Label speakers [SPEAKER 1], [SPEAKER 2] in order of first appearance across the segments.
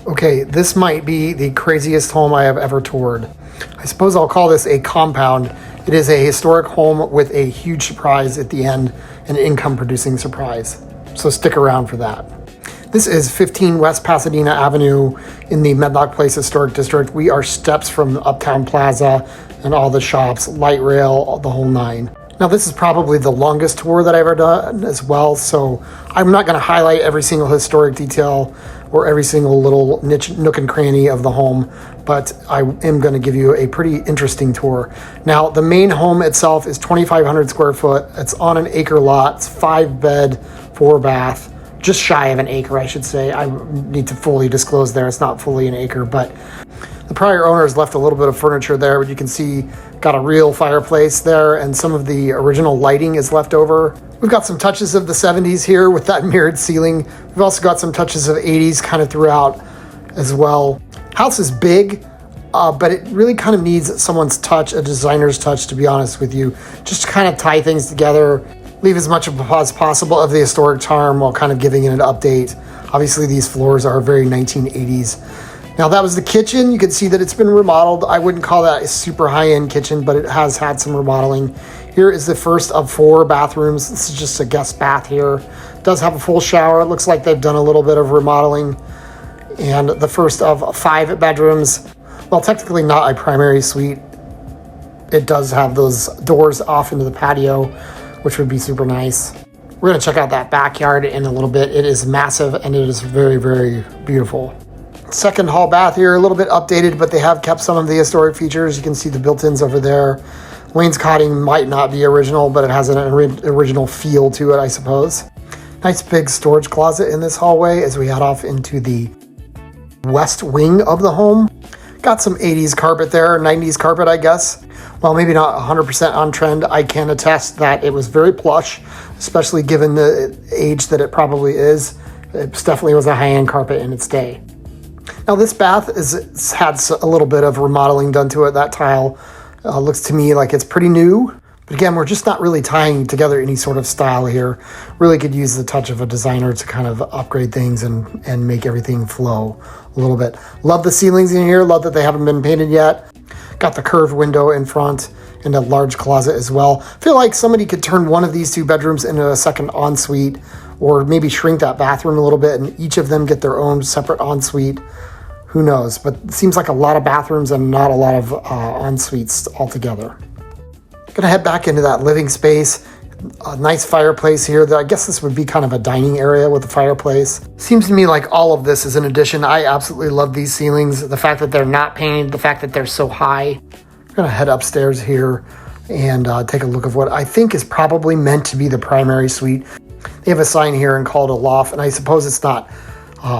[SPEAKER 1] Okay, this might be the craziest home I have ever toured. I suppose I'll call this a compound. It is a historic home with a huge surprise at the end, an income-producing surprise. So stick around for that. This is 15 West Pasadena Avenue in the Medlock Place Historic District. We are steps from Uptown Plaza and all the shops, light rail, the whole nine. Now this is probably the longest tour that I've ever done as well, so I'm not going to highlight every single historic detail or every single little niche, nook and cranny of the home, but I am going to give you a pretty interesting tour. Now the main home itself is 2,500 square foot. It's on an acre lot. It's 5-bed, 4-bath. Just shy of an acre, I should say. I need to fully disclose there, it's not fully an acre, but the prior owners left a little bit of furniture there, but you can see got a real fireplace there, and some of the original lighting is left over. We've got some touches of the 70s here with that mirrored ceiling. We've also got some touches of 80s kind of throughout as well. House is big, but it really kind of needs someone's touch, a designer's touch, to be honest with you, just to kind of tie things together, leave as much as possible of the historic charm while kind of giving it an update. Obviously, these floors are very 1980s. Now, that was the kitchen. You can see that it's been remodeled. I wouldn't call that a super high-end kitchen, but it has had some remodeling. Here is the first of 4 bathrooms. This is just a guest bath here. It does have a full shower. It looks like they've done a little bit of remodeling. And the first of 5 bedrooms. Well, technically not a primary suite. It does have those doors off into the patio, which would be super nice. We're going to check out that backyard in a little bit. It is massive and it is very, very beautiful. Second hall bath here, a little bit updated, but they have kept some of the historic features. You can see the built-ins over there. Wainscoting might not be original, but it has an original feel to it, I suppose. Nice big storage closet in this hallway as we head off into the west wing of the home. Got some 80s carpet there, 90s carpet, I guess. While maybe not 100% on trend, I can attest that it was very plush, especially given the age that it probably is. It definitely was a high-end carpet in its day. Now this bath had a little bit of remodeling done to it. That tile looks to me like it's pretty new. But again, we're just not really tying together any sort of style here. Really could use the touch of a designer to kind of upgrade things and make everything flow a little bit. Love the ceilings in here. Love that they haven't been painted yet. Got the curved window in front and a large closet as well. Feel like somebody could turn one of these 2 bedrooms into a second ensuite, or maybe shrink that bathroom a little bit and each of them get their own separate ensuite. Who knows? But it seems like a lot of bathrooms and not a lot of ensuites altogether. Gonna head back into that living space. A nice fireplace here. I guess this would be kind of a dining area with a fireplace. Seems to me like all of this is an addition. I absolutely love these ceilings. The fact that they're not painted, the fact that they're so high. I'm gonna head upstairs here and take a look of what I think is probably meant to be the primary suite. They have a sign here and call it a loft, and I suppose it's not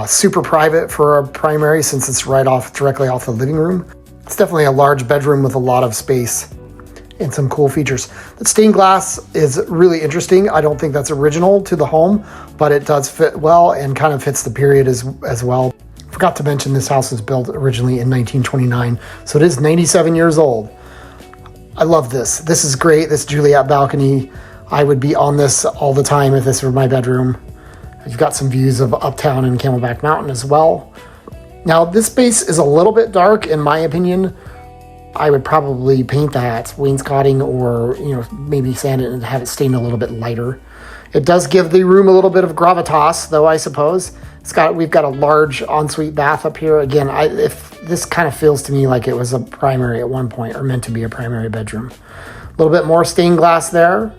[SPEAKER 1] super private for a primary since it's directly off the living room. It's definitely a large bedroom with a lot of space and some cool features. The stained glass is really interesting. I don't think that's original to the home, but it does fit well and kind of fits the period as well. Forgot to mention this house was built originally in 1929, so it is 97 years old. I love this. This is great, this Juliet balcony. I would be on this all the time if this were my bedroom. You've got some views of Uptown and Camelback Mountain as well. Now this space is a little bit dark in my opinion. I would probably paint that wainscoting or maybe sand it and have it stained a little bit lighter. It does give the room a little bit of gravitas though, I suppose. We've got a large ensuite bath up here. Again, if this kind of feels to me like it was a primary at one point or meant to be a primary bedroom. A little bit more stained glass there.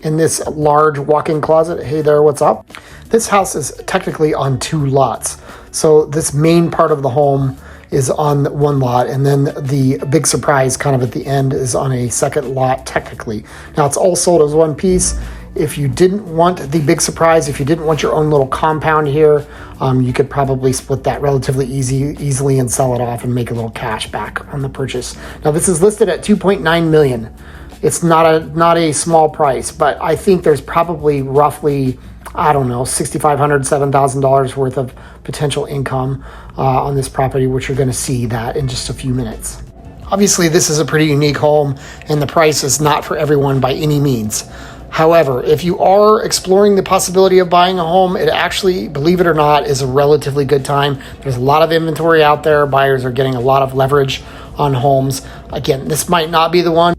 [SPEAKER 1] In this large walk-in closet. Hey there, what's up? This house is technically on 2 lots. So this main part of the home is on one lot, and then the big surprise kind of at the end is on a second lot technically. Now it's all sold as one piece. If you didn't want the big surprise, if you didn't want your own little compound here, you could probably split that relatively easily and sell it off and make a little cash back on the purchase. Now this is listed at $2.9 million. It's not a small price, but I think there's probably roughly, I don't know, $6,500, $7,000 worth of potential income on this property, which you're going to see that in just a few minutes. Obviously, this is a pretty unique home, and the price is not for everyone by any means. However, if you are exploring the possibility of buying a home, it actually, believe it or not, is a relatively good time. There's a lot of inventory out there. Buyers are getting a lot of leverage on homes. Again, this might not be the one.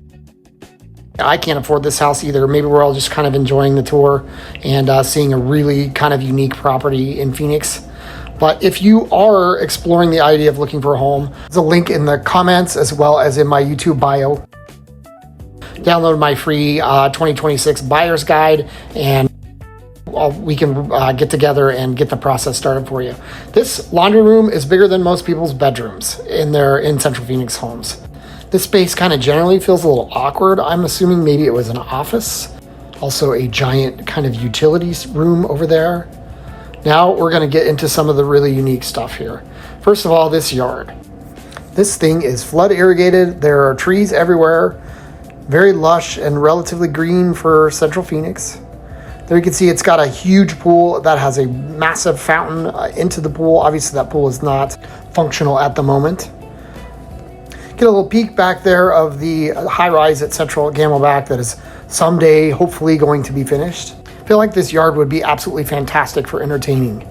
[SPEAKER 1] I can't afford this house either. Maybe we're all just kind of enjoying the tour and seeing a really kind of unique property in Phoenix. But if you are exploring the idea of looking for a home, there's a link in the comments as well as in my YouTube bio. Download my free 2026 buyer's guide, and we can get together and get the process started for you. This laundry room is bigger than most people's bedrooms in Central Phoenix homes. This space kind of generally feels a little awkward. I'm assuming maybe it was an office. Also a giant kind of utilities room over there. Now we're going to get into some of the really unique stuff here. First of all, this yard. This thing is flood irrigated. There are trees everywhere. Very lush and relatively green for Central Phoenix. There you can see it's got a huge pool that has a massive fountain into the pool. Obviously that pool is not functional at the moment. Get a little peek back there of the high-rise at Central Camelback that is someday hopefully going to be finished. I feel like this yard would be absolutely fantastic for entertaining.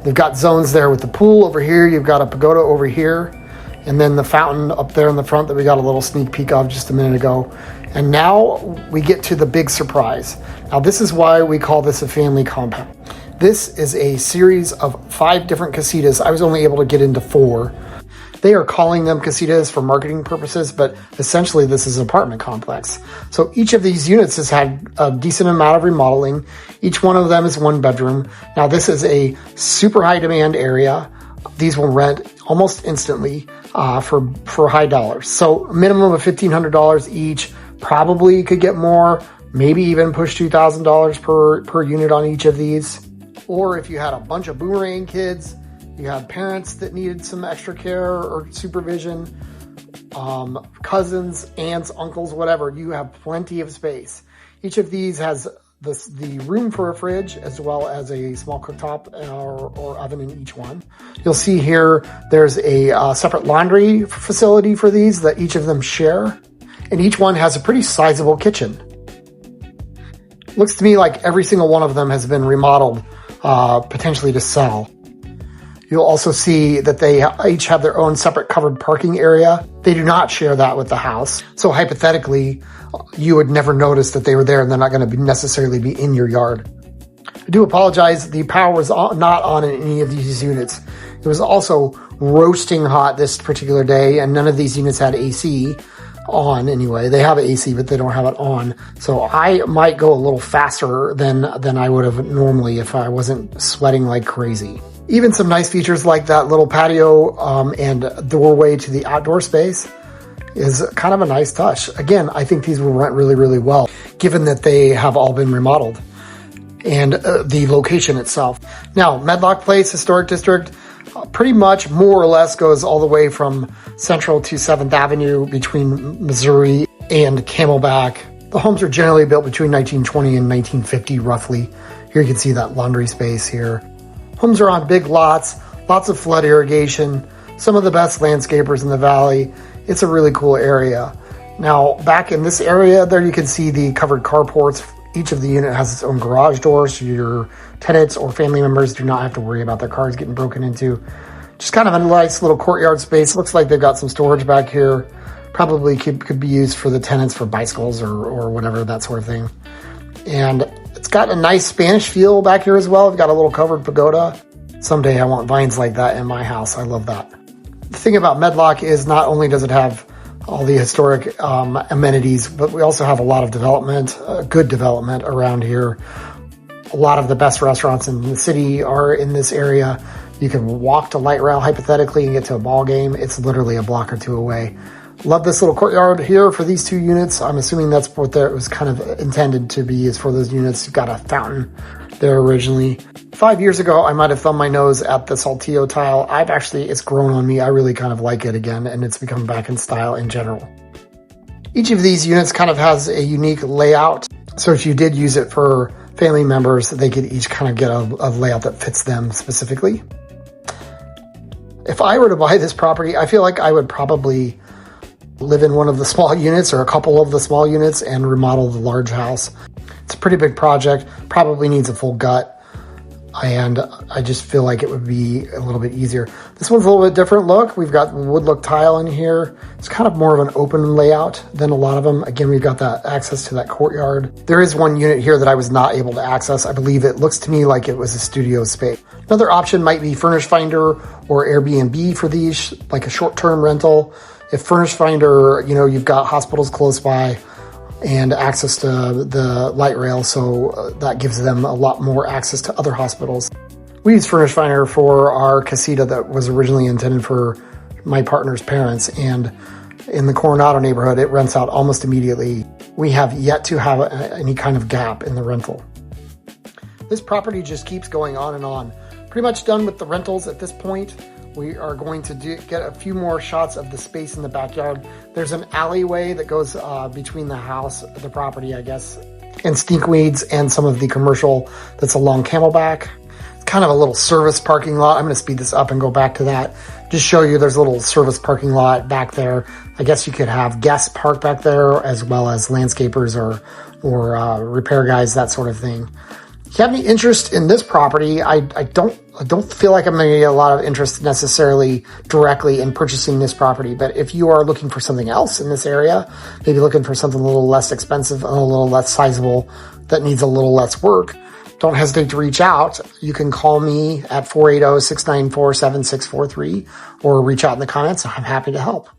[SPEAKER 1] They've got zones there with the pool over here. You've got a pagoda over here. And then the fountain up there in the front that we got a little sneak peek of just a minute ago. And now we get to the big surprise. Now this is why we call this a family compound. This is a series of 5 different casitas. I was only able to get into 4. They are calling them casitas for marketing purposes, but essentially this is an apartment complex. So each of these units has had a decent amount of remodeling. Each one of them is 1 bedroom. Now this is a super high demand area. These will rent almost instantly for high dollars. So a minimum of $1,500 each. Probably could get more, maybe even push $2,000 per unit on each of these. Or if you had a bunch of boomerang kids, you had parents that needed some extra care or supervision, cousins, aunts, uncles, whatever, you have plenty of space. Each of these has the room for a fridge as well as a small cooktop or oven in each one. You'll see here there's a separate laundry facility for these that each of them share, and each one has a pretty sizable kitchen. Looks to me like every single one of them has been remodeled potentially to sell. You'll also see that they each have their own separate covered parking area. They do not share that with the house. So hypothetically, you would never notice that they were there and they're not going to necessarily be in your yard. I do apologize. The power was not on in any of these units. It was also roasting hot this particular day, and none of these units had AC on anyway. They have AC, but they don't have it on. So I might go a little faster than I would have normally if I wasn't sweating like crazy. Even some nice features like that little patio and doorway to the outdoor space is kind of a nice touch. Again, I think these will rent really, really well, given that they have all been remodeled and the location itself. Now, Medlock Place Historic District pretty much more or less goes all the way from Central to 7th Avenue between Missouri and Camelback. The homes are generally built between 1920 and 1950, roughly. Here you can see that laundry space here. Homes are on big lots, lots of flood irrigation, some of the best landscapers in the valley. It's a really cool area. Now, back in this area there, you can see the covered carports. Each of the unit has its own garage door, so your tenants or family members do not have to worry about their cars getting broken into. Just kind of a nice little courtyard space. Looks like they've got some storage back here. Probably could be used for the tenants for bicycles or whatever, that sort of thing. And it's got a nice Spanish feel back here as well. We've got a little covered pagoda. Someday I want vines like that in my house. I love that. The thing about Medlock is not only does it have all the historic amenities, but we also have a lot of development, good development around here. A lot of the best restaurants in the city are in this area. You can walk to light rail hypothetically and get to a ball game. It's literally a block or 2 away. Love this little courtyard here for these 2 units. I'm assuming that's what it was kind of intended to be, is for those units. You've got a fountain there originally. 5 years ago, I might have thumbed my nose at the Saltillo tile. It's grown on me. I really kind of like it again, and it's become back in style in general. Each of these units kind of has a unique layout. So if you did use it for family members, they could each kind of get a layout that fits them specifically. If I were to buy this property, I feel like I would probably live in one of the small units or a couple of the small units and remodel the large house. It's a pretty big project, probably needs a full gut. And I just feel like it would be a little bit easier. This one's a little bit different look. We've got wood look tile in here. It's kind of more of an open layout than a lot of them. Again, we've got that access to that courtyard. There is one unit here that I was not able to access. I believe it looks to me like it was a studio space. Another option might be Furnish Finder or Airbnb for these, like a short-term rental. If Furnish Finder, you know, you've got hospitals close by and access to the light rail, so that gives them a lot more access to other hospitals. We use Furnish Finder for our casita that was originally intended for my partner's parents, and in the Coronado neighborhood, it rents out almost immediately. We have yet to have any kind of gap in the rental. This property just keeps going on and on. Pretty much done with the rentals at this point. We are going to get a few more shots of the space in the backyard. There's an alleyway that goes between the house, the property, I guess, and stinkweeds and some of the commercial that's along Camelback. It's kind of a little service parking lot. I'm going to speed this up and go back to that. Just show you there's a little service parking lot back there. I guess you could have guests park back there as well as landscapers or repair guys, that sort of thing. If you have any interest in this property, I don't feel like I'm going to get a lot of interest necessarily directly in purchasing this property. But if you are looking for something else in this area, maybe looking for something a little less expensive and a little less sizable that needs a little less work, don't hesitate to reach out. You can call me at 480-694-7643 or reach out in the comments. I'm happy to help.